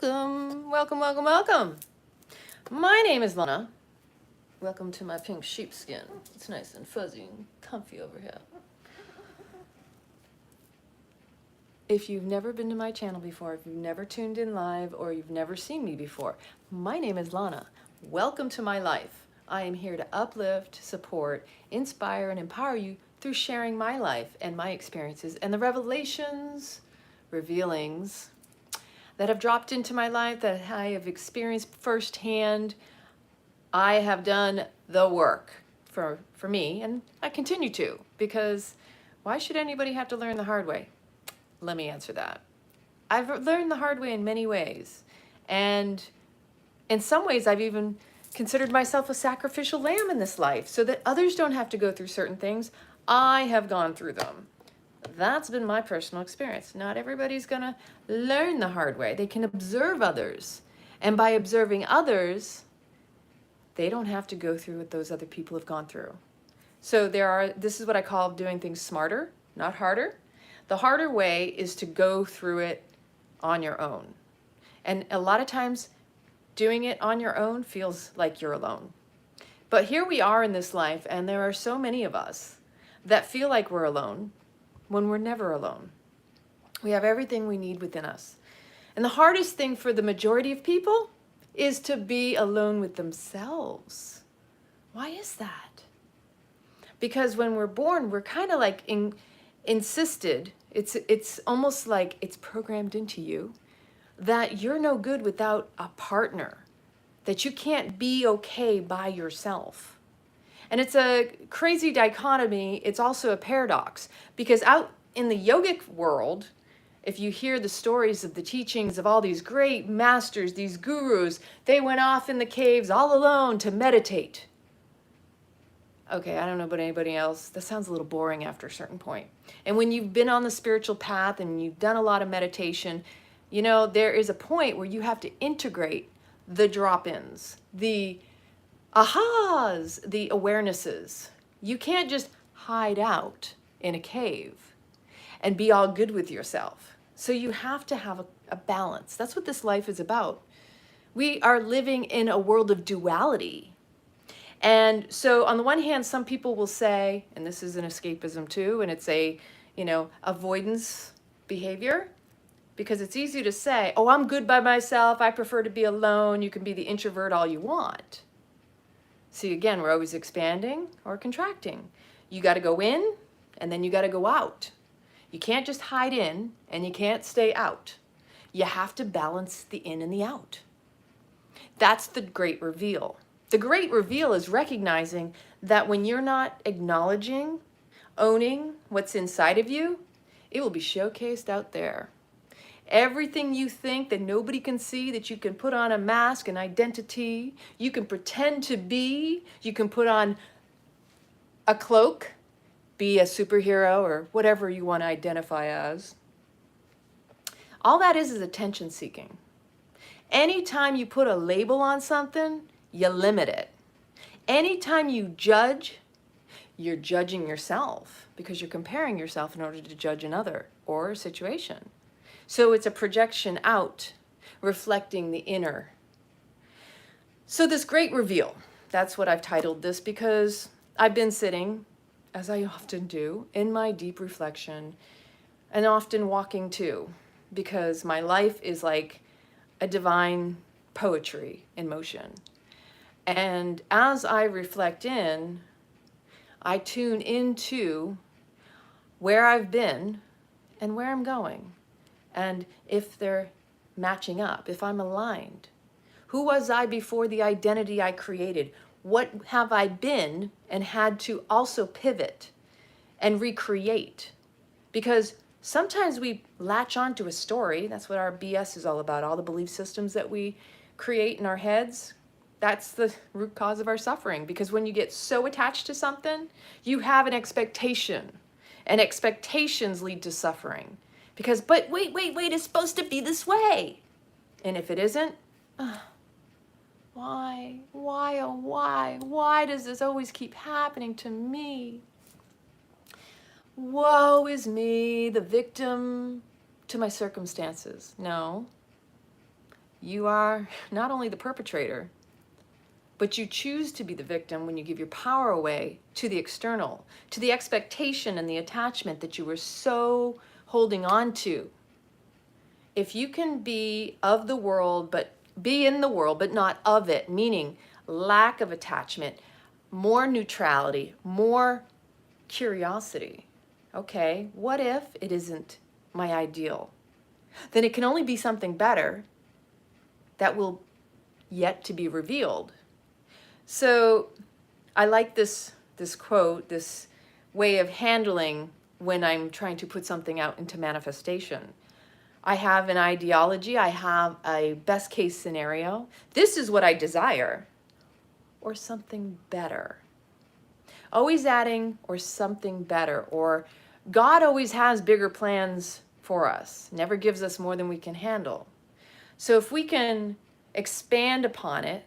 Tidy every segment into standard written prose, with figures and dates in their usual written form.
Welcome, welcome, welcome, welcome. My name is Lana. Welcome to my pink sheepskin. It's nice and fuzzy and comfy over here. If you've never been to my channel before, if you've never tuned in live, or you've never seen me before, my name is Lana. Welcome to my life. I am here to uplift, support, inspire, and empower you through sharing my life and my experiences and the revelations, revealings, that have dropped into my life, that I have experienced firsthand. I have done the work for me, and I continue to, because why should anybody have to learn the hard way? Let me answer that. I've learned the hard way in many ways, and in some ways I've even considered myself a sacrificial lamb in this life so that others don't have to go through certain things. I have gone through them. That's been my personal experience. Not everybody's gonna learn the hard way. They can observe others. And by observing others, they don't have to go through what those other people have gone through. So this is what I call doing things smarter, not harder. The harder way is to go through it on your own. And a lot of times doing it on your own feels like you're alone. But here we are in this life, and there are so many of us that feel like we're alone, when we're never alone. We have everything we need within us. And the hardest thing for the majority of people is to be alone with themselves. Why is that? Because when we're born, we're kind of like insisted, it's almost like it's programmed into you that you're no good without a partner, that you can't be okay by yourself. And it's a crazy dichotomy. It's also a paradox, because out in the yogic world, if you hear the stories of the teachings of all these great masters, these gurus, they went off in the caves all alone to meditate. Okay, I don't know about anybody else. That sounds a little boring after a certain point. And when you've been on the spiritual path and you've done a lot of meditation, you know, there is a point where you have to integrate the drop-ins, the ahas, the awarenesses. You can't just hide out in a cave and be all good with yourself. So you have to have a balance. That's what this life is about. We are living in a world of duality. And so on the one hand, some people will say, and this is an escapism too, and it's a, avoidance behavior, because it's easy to say, oh, I'm good by myself. I prefer to be alone. You can be the introvert all you want. See, again, we're always expanding or contracting. You got to go in, and then you got to go out. You can't just hide in, and you can't stay out. You have to balance the in and the out. That's the great reveal. The great reveal is recognizing that when you're not acknowledging, owning what's inside of you, it will be showcased out there. Everything you think that nobody can see, that you can put on a mask, an identity, you can pretend to be, you can put on a cloak, be a superhero or whatever you want to identify as. All that is attention seeking. Anytime you put a label on something, you limit it. Anytime you judge, you're judging yourself, because you're comparing yourself in order to judge another or a situation. So it's a projection out, reflecting the inner. So this great reveal, that's what I've titled this, because I've been sitting, as I often do, in my deep reflection, and often walking too, because my life is like a divine poetry in motion. And as I reflect in, I tune into where I've been and where I'm going. And if they're matching up, if I'm aligned. Who was I before the identity I created? What have I been and had to also pivot and recreate? Because sometimes we latch onto a story. That's what our BS is all about, all the belief systems that we create in our heads. That's the root cause of our suffering, because when you get so attached to something, you have an expectation, and expectations lead to suffering. Because, but wait, it's supposed to be this way. And if it isn't, why? Why does this always keep happening to me? Woe is me, the victim to my circumstances. No, You are not only the perpetrator, but you choose to be the victim when you give your power away to the external, to the expectation and the attachment that you were so holding on to. If you can be of the world, but be in the world, but not of it, meaning lack of attachment, more neutrality, more curiosity. Okay, what if it isn't my ideal? Then it can only be something better that will yet to be revealed. So I like this quote, this way of handling when I'm trying to put something out into manifestation. I have an ideology, I have a best case scenario. This is what I desire, or something better. Always adding, or something better, or God always has bigger plans for us, never gives us more than we can handle. So if we can expand upon it,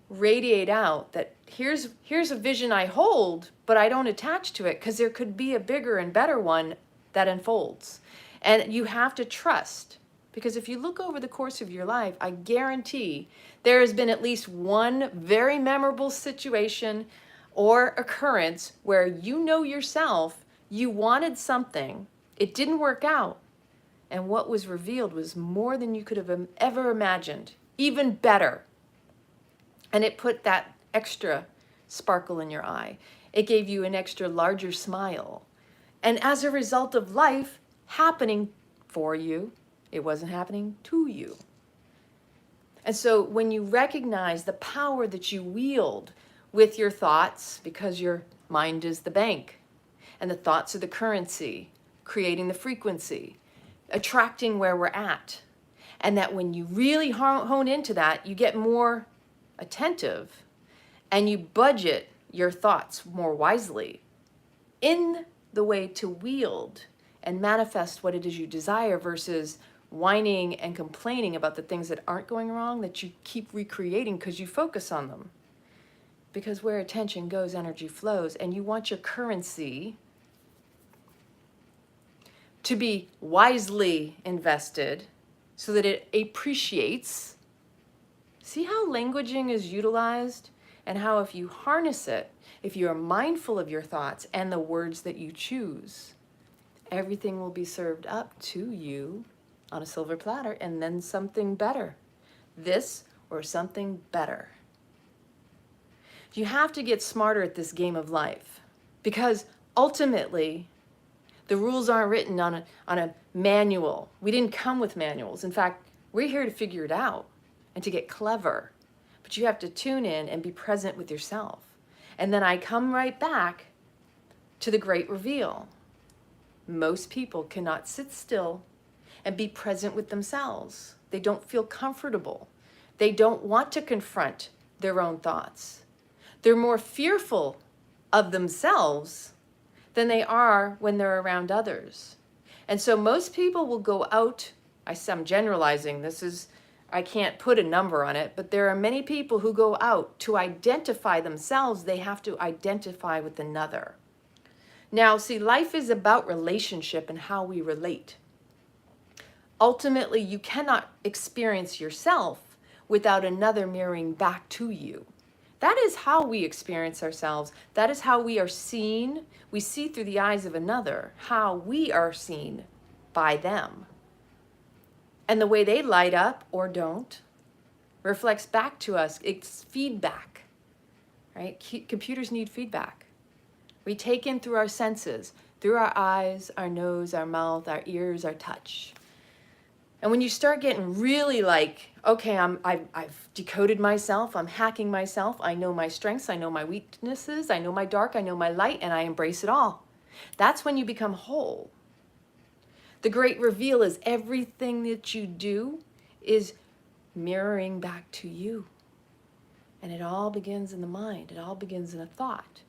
radiate out that here's a vision I hold, but I don't attach to it because there could be a bigger and better one that unfolds. And you have to trust, because if you look over the course of your life, I guarantee there has been at least one very memorable situation or occurrence where you know yourself, you wanted something, it didn't work out, and what was revealed was more than you could have ever imagined, even better. And it put that extra sparkle in your eye. It gave you an extra larger smile. And as a result of life happening for you, it wasn't happening to you. And so when you recognize the power that you wield with your thoughts, because your mind is the bank, and the thoughts are the currency, creating the frequency, attracting where we're at, and that when you really hone into that, you get more attentive and you budget your thoughts more wisely in the way to wield and manifest what it is you desire, versus whining and complaining about the things that aren't going wrong, that you keep recreating because you focus on them. Because where attention goes, energy flows, and you want your currency to be wisely invested so that it appreciates. See how languaging is utilized, and how if you harness it, if you are mindful of your thoughts and the words that you choose, everything will be served up to you on a silver platter, and then something better. This or something better. You have to get smarter at this game of life, because ultimately the rules aren't written on a manual. We didn't come with manuals. In fact, we're here to figure it out and to get clever. But you have to tune in and be present with yourself. And then I come right back to the great reveal. Most people cannot sit still and be present with themselves. They don't feel comfortable. They don't want to confront their own thoughts. They're more fearful of themselves than they are when they're around others. And so most people will go out, I'm generalizing, I can't put a number on it, but there are many people who go out to identify themselves. They have to identify with another. Now, see, life is about relationship and how we relate. Ultimately, you cannot experience yourself without another mirroring back to you. That is how we experience ourselves. That is how we are seen. We see through the eyes of another how we are seen by them. And the way they light up or don't reflects back to us. It's feedback, right? Computers need feedback. We take in through our senses, through our eyes, our nose, our mouth, our ears, our touch. And when you start getting really like, okay, I've decoded myself, I'm hacking myself, I know my strengths, I know my weaknesses, I know my dark, I know my light, and I embrace it all. That's when you become whole. The great reveal is everything that you do is mirroring back to you. And it all begins in the mind. It all begins in a thought.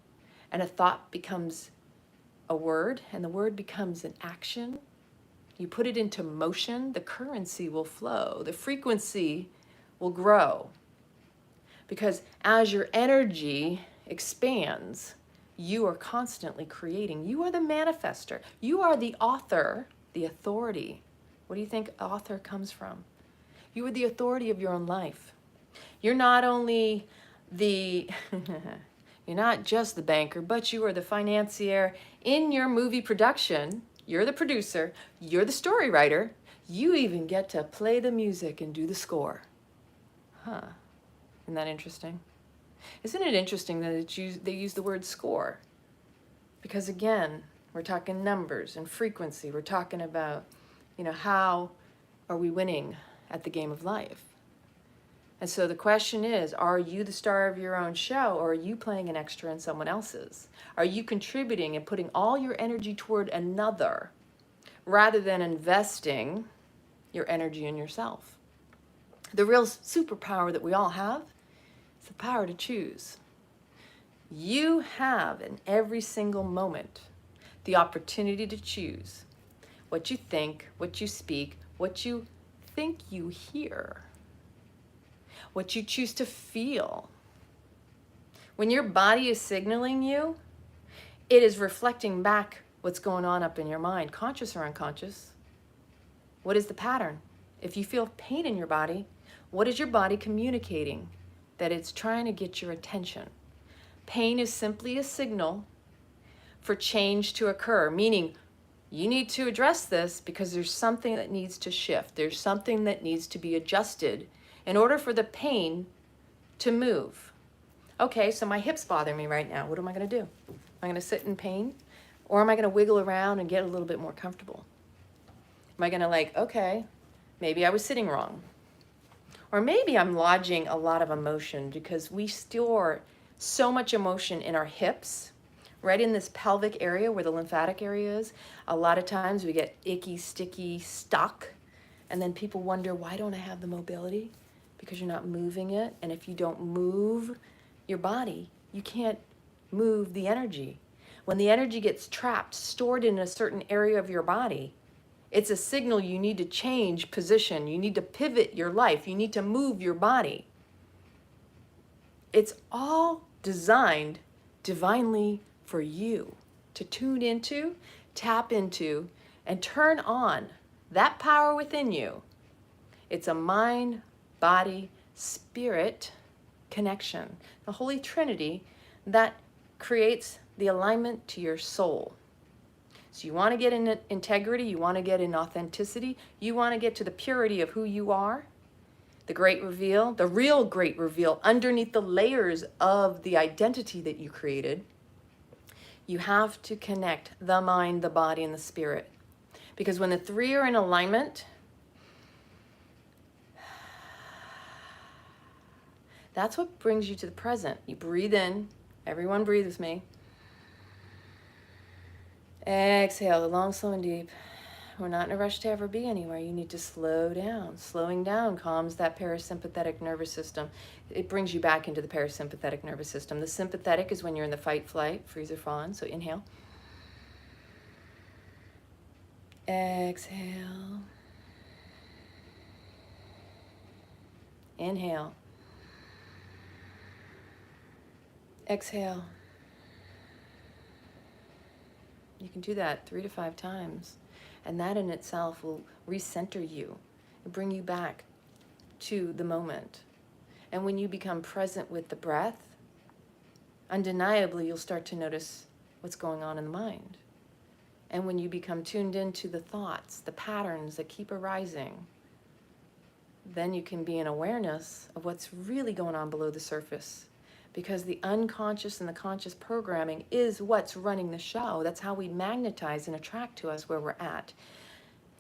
And a thought becomes a word, and the word becomes an action. You put it into motion, the currency will flow. The frequency will grow. Because as your energy expands, you are constantly creating. You are the manifester. You are the author, the authority. What do you think author comes from? You are the authority of your own life. You're not only the, you're not just the banker, but you are the financier in your movie production. You're the producer, you're the story writer. You even get to play the music and do the score. Huh, isn't that interesting? Isn't it interesting that they use the word score? Because again, we're talking numbers and frequency. We're talking about, how are we winning at the game of life? And so the question is, are you the star of your own show, or are you playing an extra in someone else's? Are you contributing and putting all your energy toward another rather than investing your energy in yourself? The real superpower that we all have is the power to choose. You have in every single moment the opportunity to choose what you think, what you speak, what you think you hear, what you choose to feel. When your body is signaling you, it is reflecting back what's going on up in your mind, conscious or unconscious. What is the pattern? If you feel pain in your body, what is your body communicating? That it's trying to get your attention. Pain is simply a signal for change to occur, meaning you need to address this because there's something that needs to shift. There's something that needs to be adjusted in order for the pain to move. Okay, so my hips bother me right now. What am I going to do? Am I going to sit in pain? Or am I going to wiggle around and get a little bit more comfortable? Am I going to okay, maybe I was sitting wrong. Or maybe I'm lodging a lot of emotion because we store so much emotion in our hips, right in this pelvic area where the lymphatic area is. A lot of times we get icky, sticky, stuck. And then people wonder, why don't I have the mobility? Because you're not moving it. And if you don't move your body, you can't move the energy. When the energy gets trapped, stored in a certain area of your body, it's a signal you need to change position. You need to pivot your life. You need to move your body. It's all designed divinely for you to tune into, tap into, and turn on that power within you. It's a mind, body, spirit connection. The Holy Trinity that creates the alignment to your soul. So you want to get in integrity, you want to get in authenticity, you want to get to the purity of who you are, the great reveal, the real great reveal underneath the layers of the identity that you created. You have to connect the mind, the body, and the spirit. Because when the three are in alignment, that's what brings you to the present. You breathe in. Everyone breathe with me. Exhale, the long, slow, and deep. We're not in a rush to ever be anywhere. You need to slow down. Slowing down calms that parasympathetic nervous system. It brings you back into the parasympathetic nervous system. The sympathetic is when you're in the fight, flight, freeze, or fawn. So inhale. Exhale. Inhale. Exhale. You can do that 3 to 5 times. And that in itself will recenter you and bring you back to the moment. And when you become present with the breath, undeniably you'll start to notice what's going on in the mind. And when you become tuned into the thoughts, the patterns that keep arising, then you can be in awareness of what's really going on below the surface. Because the unconscious and the conscious programming is what's running the show. That's how we magnetize and attract to us where we're at.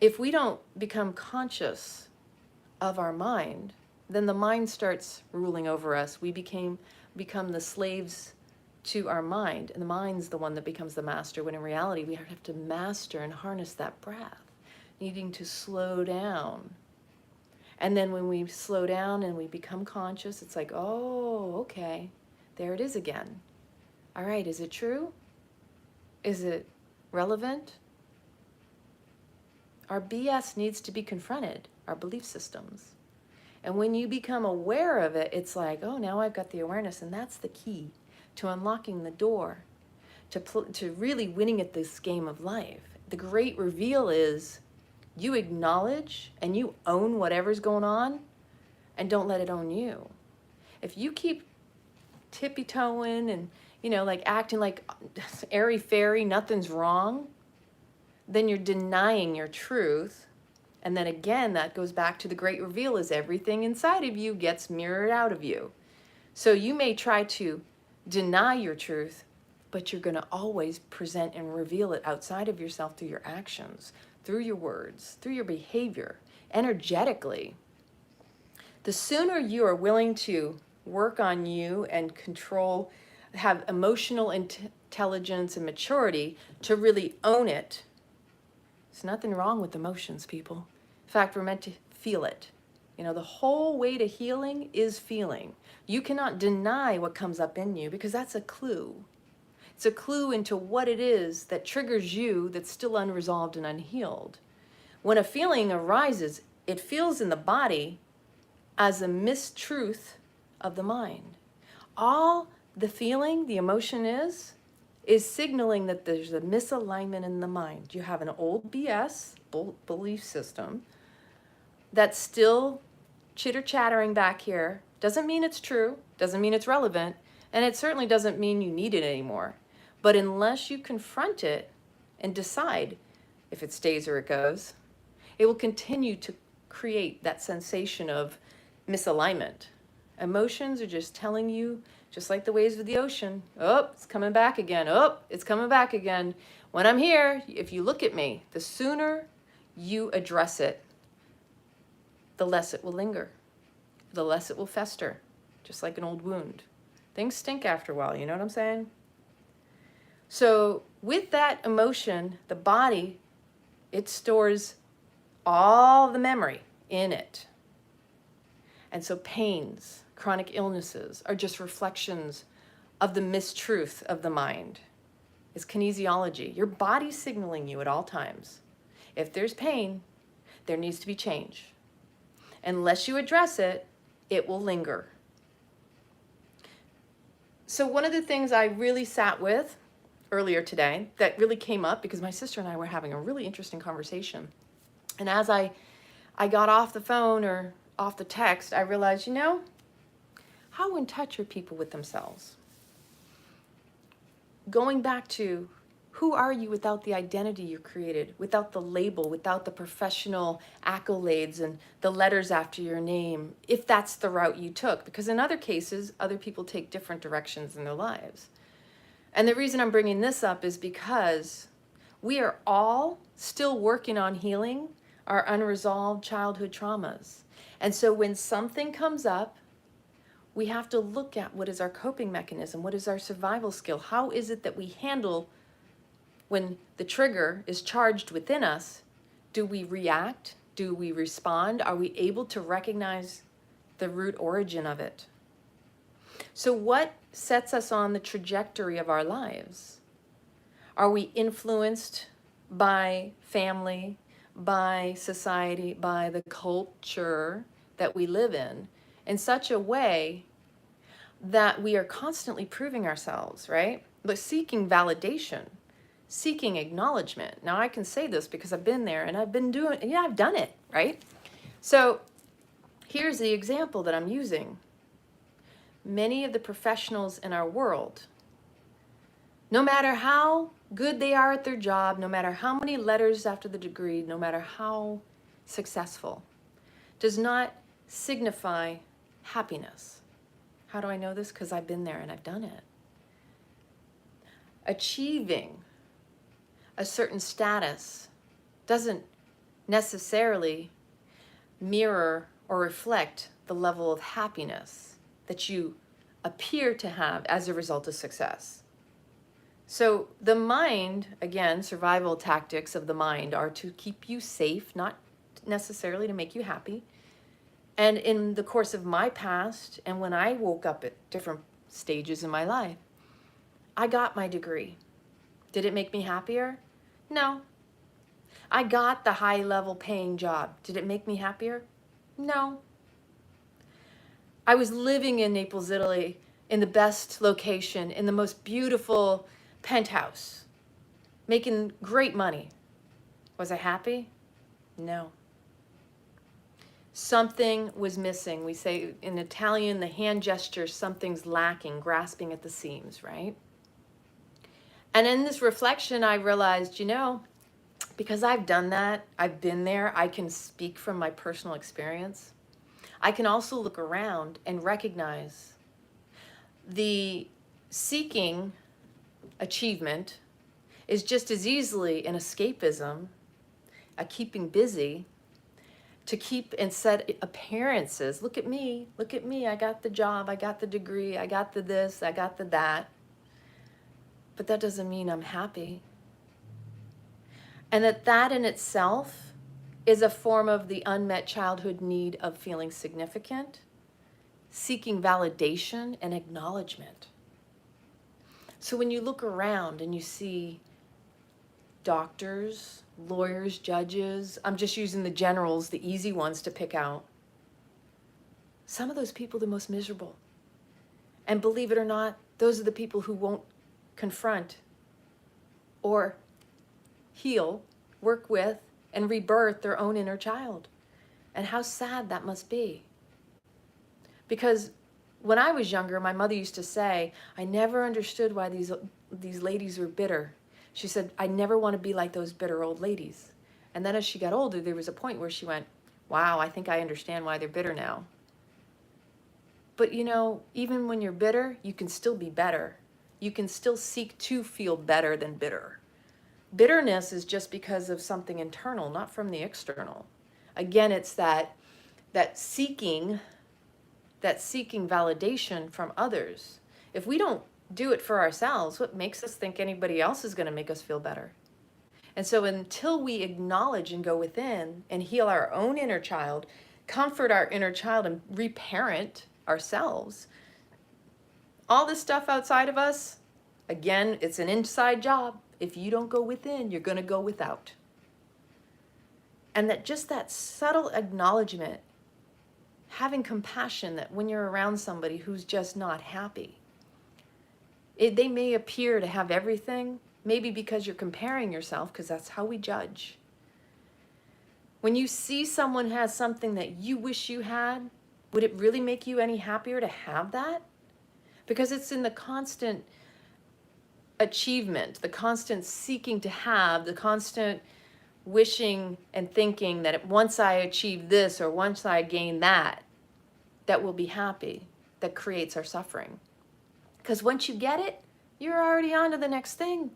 If we don't become conscious of our mind, then the mind starts ruling over us. We become the slaves to our mind, and the mind's the one that becomes the master, when in reality we have to master and harness that breath, needing to slow down. And then when we slow down and we become conscious, it's like, oh, okay. There it is again. All right, is it true? Is it relevant? Our BS needs to be confronted, our belief systems. And when you become aware of it, it's like, oh, now I've got the awareness, and that's the key to unlocking the door, to really winning at this game of life. The great reveal is You acknowledge and you own whatever's going on, and don't let it own you. If you keep tippy-toeing and, like acting like airy-fairy, nothing's wrong, then you're denying your truth. And then again, that goes back to the great reveal, is everything inside of you gets mirrored out of you. So you may try to deny your truth, but you're going to always present and reveal it outside of yourself through your actions, through your words, through your behavior, energetically. The sooner you are willing to work on you and control, have emotional intelligence and maturity to really own it. There's nothing wrong with emotions, people. In fact, we're meant to feel it. The whole way to healing is feeling. You cannot deny what comes up in you, because that's a clue. It's a clue into what it is that triggers you that's still unresolved and unhealed. When a feeling arises, it feels in the body as a mistruth of the mind. All the feeling, the emotion is signaling that there's a misalignment in the mind. You have an old BS, belief system, that's still chitter-chattering back here. Doesn't mean it's true, doesn't mean it's relevant, and it certainly doesn't mean you need it anymore. But unless you confront it and decide if it stays or it goes, it will continue to create that sensation of misalignment. Emotions are just telling you, just like the waves of the ocean, oh, it's coming back again. Oh, it's coming back again. When I'm here, if you look at me, the sooner you address it, the less it will linger, the less it will fester, just like an old wound. Things stink after a while, you know what I'm saying? So with that emotion, the body, it stores all the memory in it. And so pains, chronic illnesses are just reflections of the mistruth of the mind. It's kinesiology. Your body's signaling you at all times. If there's pain, there needs to be change. Unless you address it, it will linger. So one of the things I really sat with earlier today that really came up, because my sister and I were having a really interesting conversation. And as I got off the phone or off the text, I realized, how in touch are people with themselves? Going back to, who are you without the identity you created, without the label, without the professional accolades and the letters after your name, if that's the route you took? Because in other cases, other people take different directions in their lives. And the reason I'm bringing this up is because we are all still working on healing our unresolved childhood traumas. And so when something comes up, we have to look at what is our coping mechanism, what is our survival skill, how is it that we handle when the trigger is charged within us. Do we react? Do we respond? Are we able to recognize the root origin of it? So what sets us on the trajectory of our lives? Are we influenced by family, by society, by the culture that we live in such a way that we are constantly proving ourselves, right? But seeking validation, seeking acknowledgement. Now I can say this because I've been there and I've done it, right? So here's the example that I'm using. Many of the professionals in our world, no matter how good they are at their job, no matter how many letters after the degree, no matter how successful, does not signify happiness. How do I know this? Because I've been there and I've done it. Achieving a certain status doesn't necessarily mirror or reflect the level of happiness that you appear to have as a result of success. So the mind, again, survival tactics of the mind are to keep you safe, not necessarily to make you happy. And in the course of my past, and when I woke up at different stages in my life, I got my degree. Did it make me happier? No. I got the high-level paying job. Did it make me happier? No. I was living in Naples, Italy, in the best location, in the most beautiful penthouse, making great money. Was I happy? No. Something was missing. We say in Italian, the hand gesture, something's lacking, grasping at the seams, right? And in this reflection, I realized, you know, because I've done that, I've been there, I can speak from my personal experience. I can also look around and recognize the seeking achievement is just as easily an escapism, a keeping busy, to keep and set appearances. Look at me, I got the job, I got the degree, I got the this, I got the that. But that doesn't mean I'm happy. And that in itself is a form of the unmet childhood need of feeling significant, seeking validation and acknowledgement. So when you look around and you see doctors, lawyers, judges, I'm just using the generals, the easy ones to pick out, some of those people are the most miserable. And believe it or not, those are the people who won't confront or heal, work with, and rebirth their own inner child. And how sad that must be. Because when I was younger, my mother used to say, I never understood why these ladies were bitter. She said, I never want to be like those bitter old ladies. And then as she got older, there was a point where she went, wow, I think I understand why they're bitter now. But you know, even when you're bitter, you can still be better. You can still seek to feel better than bitter. Bitterness is just because of something internal, not from the external. Again, it's that seeking validation from others. If we don't do it for ourselves, what makes us think anybody else is going to make us feel better? And so until we acknowledge and go within and heal our own inner child, comfort our inner child and reparent ourselves, all this stuff outside of us, again, it's an inside job. If you don't go within, you're going to go without. And that subtle acknowledgement, having compassion that when you're around somebody who's just not happy, they may appear to have everything, maybe because you're comparing yourself, because that's how we judge. When you see someone has something that you wish you had, would it really make you any happier to have that? Because it's in the constant achievement, the constant seeking to have, the constant wishing and thinking that once I achieve this or once I gain that, that will be happy, that creates our suffering. Because once you get it, you're already on to the next thing.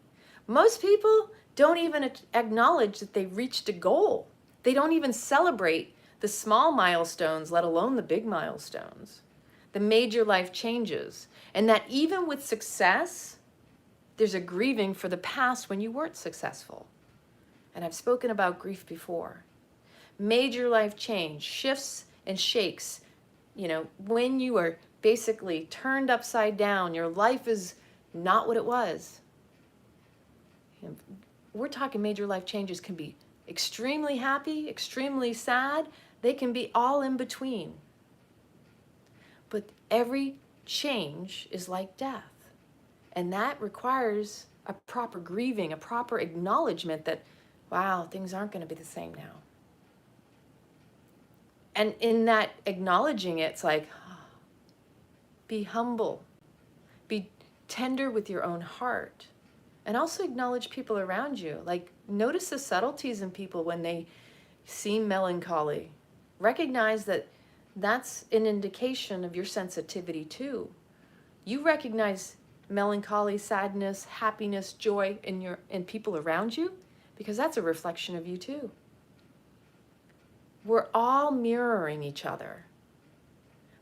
Most people don't even acknowledge that they've reached a goal. They don't even celebrate the small milestones, let alone the big milestones, the major life changes. And that even with success, there's a grieving for the past when you weren't successful. And I've spoken about grief before. Major life change, shifts and shakes. You know, when you are basically turned upside down, your life is not what it was. We're talking major life changes can be extremely happy, extremely sad. They can be all in between. But every change is like death. And that requires a proper grieving, a proper acknowledgement that, wow, things aren't going to be the same now. And in that acknowledging it, it's like, be humble, be tender with your own heart, and also acknowledge people around you. Like, notice the subtleties in people when they seem melancholy. Recognize that that's an indication of your sensitivity too. You recognize melancholy, sadness, happiness, joy in people around you, because that's a reflection of you too. We're all mirroring each other.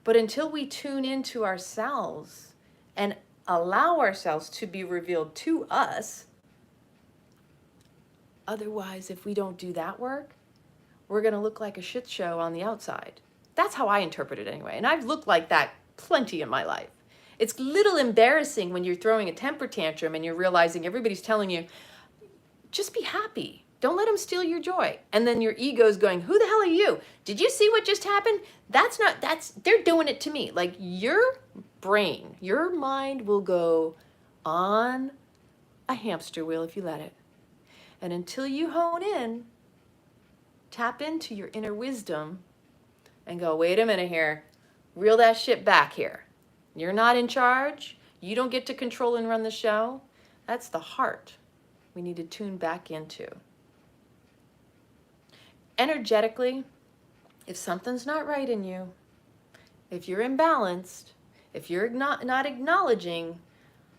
But until we tune into ourselves and allow ourselves to be revealed to us, otherwise, if we don't do that work, we're going to look like a shit show on the outside. That's how I interpret it anyway. And I've looked like that plenty in my life. It's a little embarrassing when you're throwing a temper tantrum and you're realizing everybody's telling you, just be happy. Don't let them steal your joy. And then your ego's going, who the hell are you? Did you see what just happened? They're doing it to me. Like, your brain, your mind will go on a hamster wheel if you let it. And until you hone in Tap into your inner wisdom and go, wait a minute here. Reel that shit back here. You're not in charge. You don't get to control and run the show. That's the heart we need to tune back into. Energetically, if something's not right in you, if you're imbalanced, if you're not acknowledging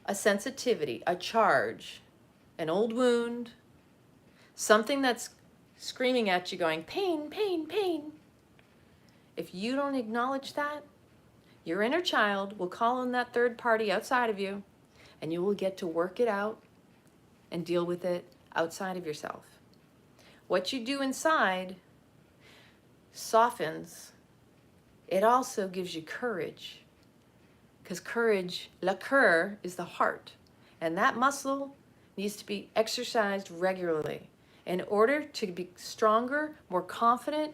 a sensitivity, a charge, an old wound, something that's screaming at you going, pain, pain, pain. If you don't acknowledge that, your inner child will call on that third party outside of you, and you will get to work it out and deal with it outside of yourself. What you do inside softens. It also gives you courage, because courage, 𝐔𝐻𝐿, is the heart, and that muscle needs to be exercised regularly in order to be stronger, more confident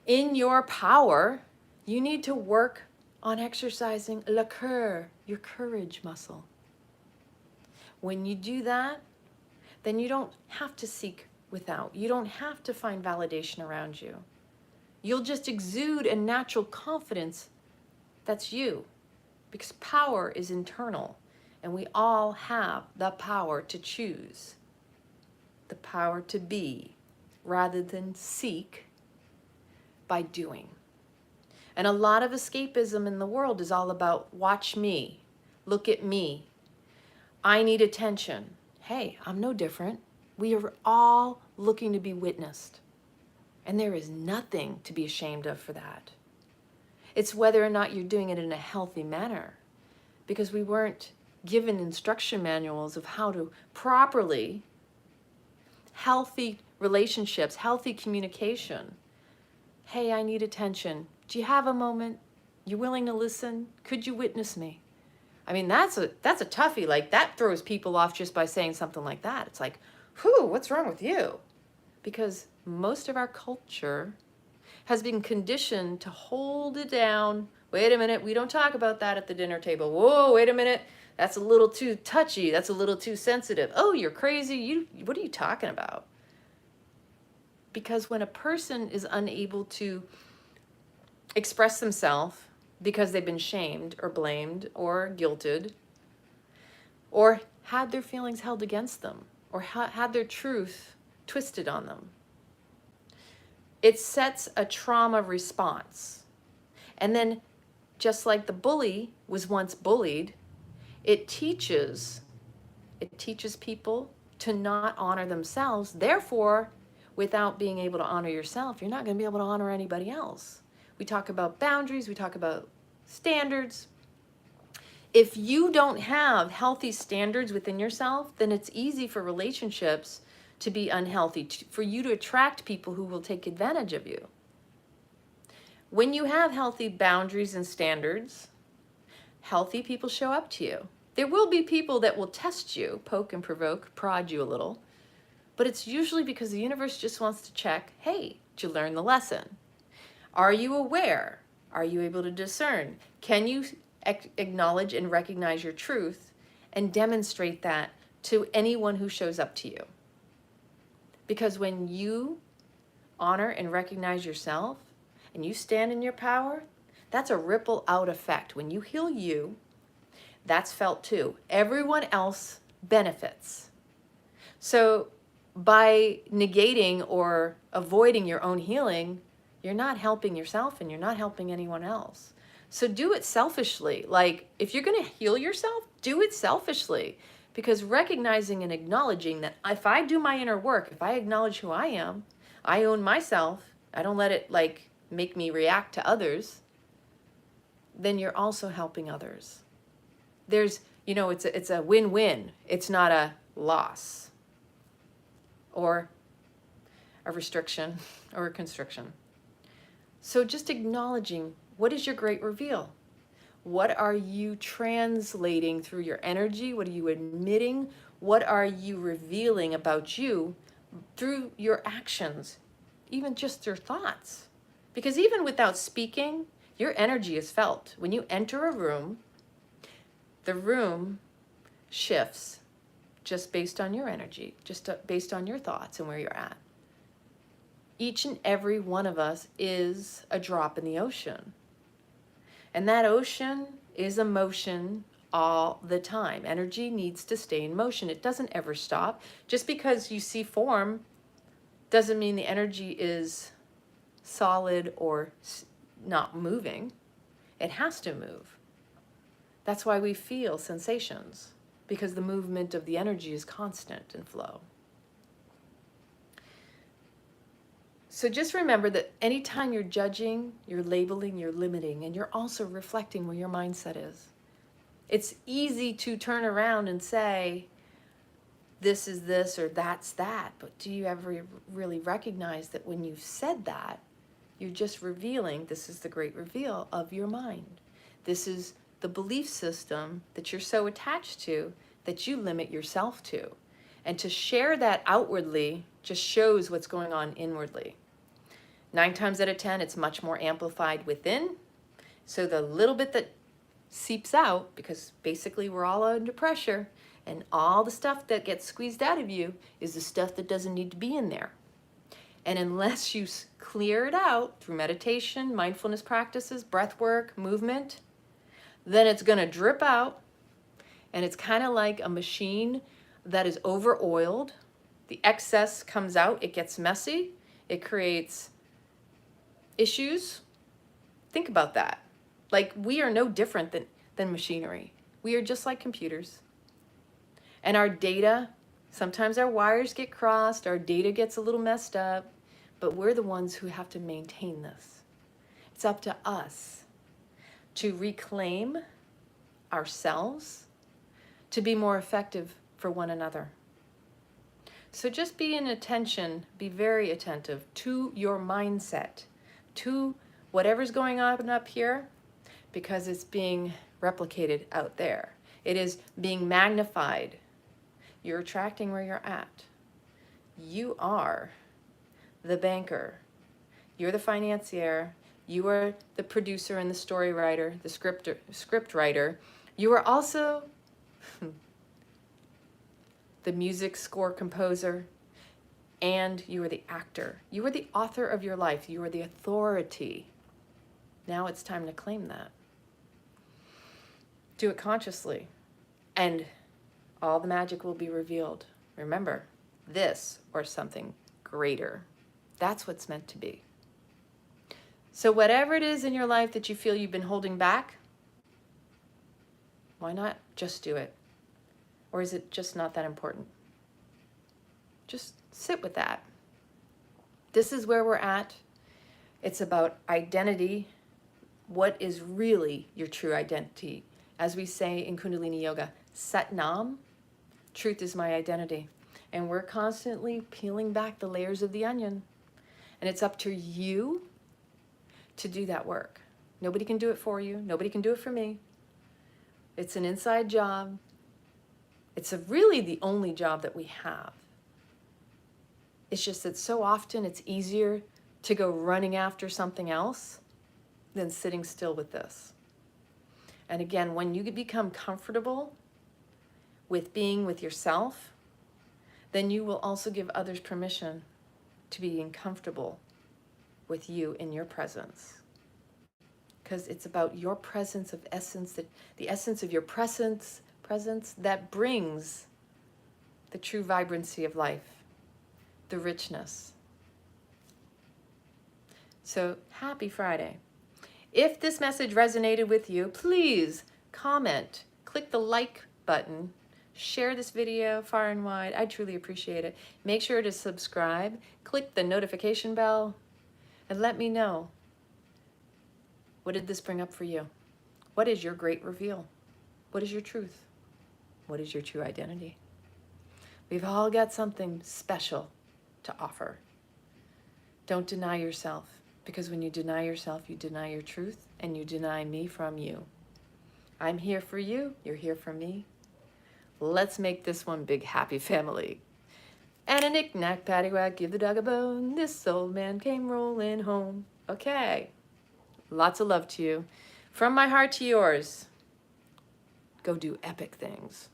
in your power. You need to work on exercising 𝐔𝐻𝐿, your courage muscle. When you do that, then you don't have to seek without. You don't have to find validation around you. You'll just exude a natural confidence that's you, because power is internal, and we all have the power to choose, the power to be, rather than seek by doing. And a lot of escapism in the world is all about, watch me, look at me, I need attention. Hey, I'm no different. We are all looking to be witnessed. And there is nothing to be ashamed of for that. It's whether or not you're doing it in a healthy manner, because we weren't given instruction manuals of how to properly, healthy relationships, healthy communication. Hey, I need attention. Do you have a moment? You willing to listen? Could you witness me? I mean, that's a toughie. Like, that throws people off just by saying something like that. It's like, whew, what's wrong with you? Because most of our culture has been conditioned to hold it down. Wait a minute, we don't talk about that at the dinner table. Whoa, wait a minute, that's a little too touchy. That's a little too sensitive. Oh, you're crazy. What are you talking about? Because when a person is unable to express themselves because they've been shamed or blamed or guilted, or had their feelings held against them, or had their truth twisted on them, it sets a trauma response. And then, just like the bully was once bullied, it teaches people to not honor themselves. Therefore, without being able to honor yourself, you're not going to be able to honor anybody else. We talk about boundaries, we talk about standards. If you don't have healthy standards within yourself, then it's easy for relationships to be unhealthy, for you to attract people who will take advantage of you. When you have healthy boundaries and standards, healthy people show up to you. There will be people that will test you, poke and provoke, prod you a little, but it's usually because the universe just wants to check, hey, did you learn the lesson? Are you aware? Are you able to discern? Can you acknowledge and recognize your truth and demonstrate that to anyone who shows up to you? Because when you honor and recognize yourself and you stand in your power, that's a ripple out effect. When you heal you, that's felt too. Everyone else benefits. So by negating or avoiding your own healing, you're not helping yourself and you're not helping anyone else. So do it selfishly. Like, if you're going to heal yourself, do it selfishly. Because recognizing and acknowledging that if I do my inner work, if I acknowledge who I am, I own myself, I don't let it like make me react to others, then you're also helping others. There's, you know, it's a win-win. It's not a loss or a restriction or a constriction. So just acknowledging, what is your great reveal? What are you translating through your energy? What are you admitting? What are you revealing about you through your actions, even just your thoughts? Because even without speaking, your energy is felt. When you enter a room, the room shifts just based on your energy, just based on your thoughts and where you're at. Each and every one of us is a drop in the ocean. And that ocean is a motion all the time. Energy needs to stay in motion. It doesn't ever stop. Just because you see form doesn't mean the energy is solid or not moving. It has to move. That's why we feel sensations, because the movement of the energy is constant in flow. So just remember that anytime you're judging, you're labeling, you're limiting, and you're also reflecting where your mindset is. It's easy to turn around and say, this is this or that's that, but do you ever really recognize that when you've said that, you're just revealing, this is the great reveal of your mind. This is the belief system that you're so attached to that you limit yourself to. And to share that outwardly just shows what's going on inwardly. 9 times out of 10, it's much more amplified within. So the little bit that seeps out, because basically we're all under pressure, and all the stuff that gets squeezed out of you is the stuff that doesn't need to be in there. And unless you clear it out through meditation, mindfulness practices, breath work, movement, then it's going to drip out. And it's kind of like a machine that is over-oiled. The excess comes out, it gets messy, it creates issues. Think about that. Like, we are no different than machinery. We are just like computers. And our data, sometimes our wires get crossed, our data gets a little messed up, but we're the ones who have to maintain this. It's up to us to reclaim ourselves, to be more effective for one another. So just be in attention, be very attentive to your mindset, to whatever's going on up here, because it's being replicated out there. It is being magnified. You're attracting where you're at. You are the banker. You're the financier. You are the producer and the story writer, the script writer. You are also the music score composer, and you are the actor. You are the author of your life. You are the authority. Now it's time to claim that. Do it consciously, and all the magic will be revealed. Remember, this or something greater. That's what's meant to be. So whatever it is in your life that you feel you've been holding back, why not just do it? Or is it just not that important? Just sit with that. This is where we're at. It's about identity. What is really your true identity? As we say in Kundalini Yoga, Sat Nam, truth is my identity. And we're constantly peeling back the layers of the onion. And it's up to you to do that work. Nobody can do it for you. Nobody can do it for me. It's an inside job. It's really the only job that we have. It's just that so often it's easier to go running after something else than sitting still with this. And again, when you become comfortable with being with yourself, then you will also give others permission to be comfortable with you in your presence. Because it's about your presence of essence, the essence of your presence that brings the true vibrancy of life, the richness. So happy Friday. If this message resonated with you, please comment, click the like button, share this video far and wide. I truly appreciate it. Make sure to subscribe, click the notification bell, and let me know, what did this bring up for you? What is your great reveal? What is your truth? What is your true identity? We've all got something special to offer. Don't deny yourself, because when you deny yourself, you deny your truth, and you deny me from you. I'm here for you. You're here for me. Let's make this one big happy family. And a knick-knack, paddywhack, give the dog a bone. This old man came rolling home. Okay. Lots of love to you. From my heart to yours. Go do epic things.